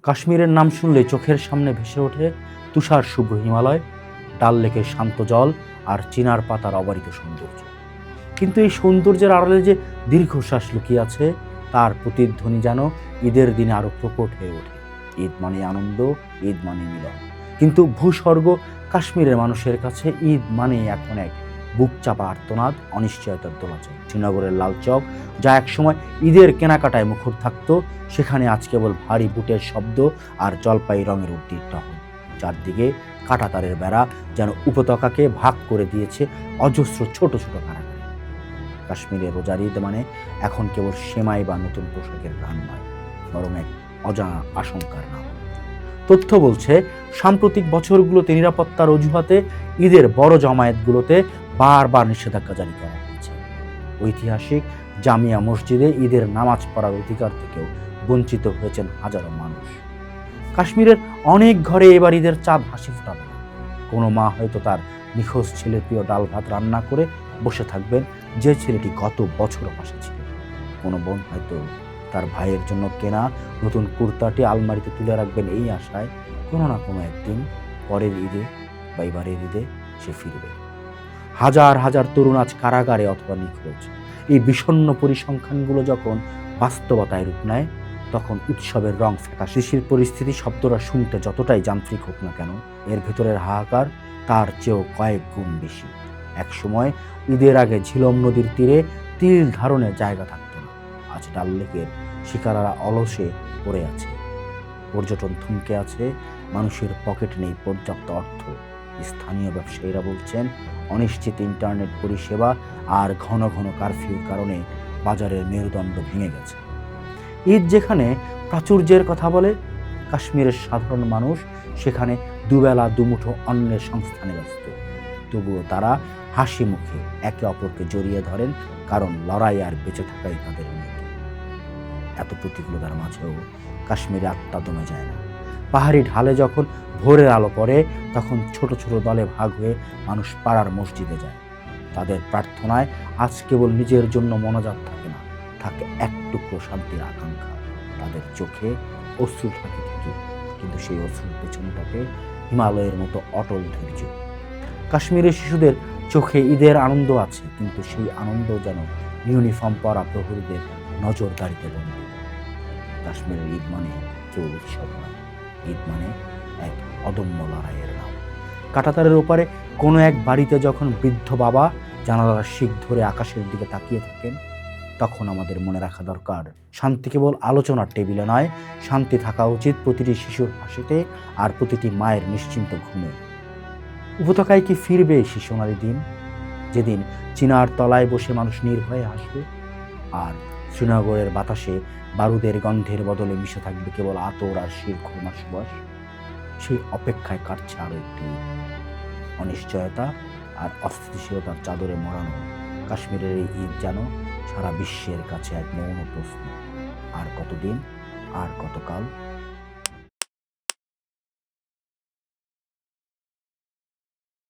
কাশ্মীরের নাম শুনলে চোখের সামনে ভেসে ওঠে তুষার শুভ্র হিমালয়, ডাল লেকের শান্ত জল আর চিনার পাতার অবারিত সৌন্দর্য। কিন্তু এই সৌন্দর্যের আড়ালে যে দীর্ঘশ্বাস লুকিয়ে আছে, তার প্রতিধ্বনি যেন ঈদের দিনে আরো প্রকট হয়ে ওঠে। ঈদ মানে আনন্দ, ঈদ মানে মিলন। কিন্তু ভূস্বর্গ কাশ্মীরের মানুষের কাছে ঈদ মানে এখন এক বুক চাপা আর্তনাদ, অনিশ্চয়তার দোলাচল। শ্রীনগরের লাল চক, যা একসময় ঈদের কেনাকাটায় মুখর থাকতো, সেখানে আজ কেবল ভারী বুটের শব্দ আর জলপাই রঙের উড্ডির টহল। চারদিকে কাঁটাতারের বেড়া যেন উপত্যকাকে ভাগ করে দিয়েছে অজস্র ছোট ছোট কারাগারে। কাশ্মীরের রোজার ঈদ মানে এখন কেবল সেমাই বা নতুন পোশাকের গান নয়, বরং এক অজানা আশঙ্কার নাম। তথ্য বলছে, সাম্প্রতিক বছরগুলোতে নিরাপত্তার অজুহাতে ঈদের বড় জমায়েতগুলোতে বারবার নিষেধাজ্ঞা জারি করা হয়েছে। ঐতিহাসিক জামিয়া মসজিদে ঈদের নামাজ পড়ার অধিকার থেকেও বঞ্চিত হয়েছেন হাজারো মানুষ। কাশ্মীরের অনেক ঘরে এবার ঈদের চাঁদ হাসি ফোটাবে না। কোনো মা হয়তো তার নিখোঁজ ছেলের প্রিয় ডাল ভাত রান্না করে বসে থাকবেন, যে ছেলেটি গত বছরও পাশে ছিল। কোনো বোন হয়তো তার ভাইয়ের জন্য কেনা নতুন কুর্তাটি আলমারিতে তুলে রাখবেন এই আশায় কোনো না কোনো একদিন পরের ঈদে বা এবারের ঈদে সে ফিরবে। হাজার হাজার তরুণ আজ কারাগারে অথবা নিখোঁজ। এই বিষণ্ণ পরিসংখ্যানগুলো যখন বাস্তবতায় রূপ নেয়, তখন উৎসবের রং ফেঁকা। শিশির পরিস্থিতি শব্দটা শুনতে যতটাই যান্ত্রিক হোক না কেন, এর ভেতরের হাহাকার তার চেয়েও কয়েক গুণ বেশি। একসময় ঈদের আগে ঝিলম নদীর তীরে তিল ধারণের জায়গা থাকত না। আজ ডাল লেকের শিকারারা অলসে পড়ে আছে, পর্যটন থমকে আছে, মানুষের পকেটে নেই পর্যাপ্ত অর্থ। স্থানীয় ব্যবসায়ীরা বলছেন, অনিশ্চিত ইন্টারনেট পরিষেবা আর ঘন ঘন কারফিউর কারণে বাজারের মেরুদণ্ড ভেঙে গেছে। ঈদ যেখানে প্রাচুর্যের কথা বলে, কাশ্মীরের সাধারণ মানুষ সেখানে দুবেলা দুমুঠো অন্নের সংস্থানে ব্যস্ত। তবুও তারা হাসি মুখে একে অপরকে জড়িয়ে ধরেন, কারণ লড়াই আর বেঁচে থাকাই তাদের নীতি। এত প্রতিকূলতার মাঝেও কাশ্মীরে আত্মা দমে যায় না। পাহাড়ি ঢালে যখন ভোরের আলো পড়ে, তখন ছোট ছোট দলে ভাগ হয়ে মানুষ পাড়ার মসজিদে যায়। তাদের প্রার্থনায় আজ কেবল নিজের জন্য মনোজাত থাকে না, থাকে এক টুকরো শান্তির আকাঙ্ক্ষা। তাদের চোখে অশ্রু থাকে ঠিকই, কিন্তু সেই অশ্রুর পেছনে থাকে হিমালয়ের মতো অটল ধৈর্য। কাশ্মীরের শিশুদের চোখে ঈদের আনন্দ আছে, কিন্তু সেই আনন্দ যেন ইউনিফর্ম পরা প্রহরীদের নজরদারিতে বন্দী। কাশ্মীরের ঈদ মানে কেবল উৎসব নয়, ঈদ মানে এক অদম্য লড়াইয়ের নাম। কাঁটাতারের ওপারে কোনো এক বাড়িতে যখন বৃদ্ধ বাবা জানালার শিক ধরে আকাশের দিকে তাকিয়ে থাকেন, তখন আমাদের মনে রাখা দরকার, শান্তি কেবল আলোচনার টেবিলে নয়, শান্তি থাকা উচিত প্রতিটি শিশুর হাসিতে আর প্রতিটি মায়ের নিশ্চিন্ত ঘুমে। উপত্যকায় কি ফিরবে সেই সোনালি দিন, যেদিন চিনার তলায় বসে মানুষ নির্ভয়ে হাসবে, আর শ্রীনগরের বাতাসে বারুদের গন্ধের বদলে মিশে থাকবে কেবল আতর আর শিরখোরমার সুবাস? সেই অপেক্ষায় কাটছে আরো একটি অনিশ্চয়তা আর অস্থিতিশীলতার চাদরে মোড়ানো কাশ্মীরের এই ঈদ যেন সারা বিশ্বের কাছে এক মৌন প্রশ্ন। আর কতদিন, আর কতকাল?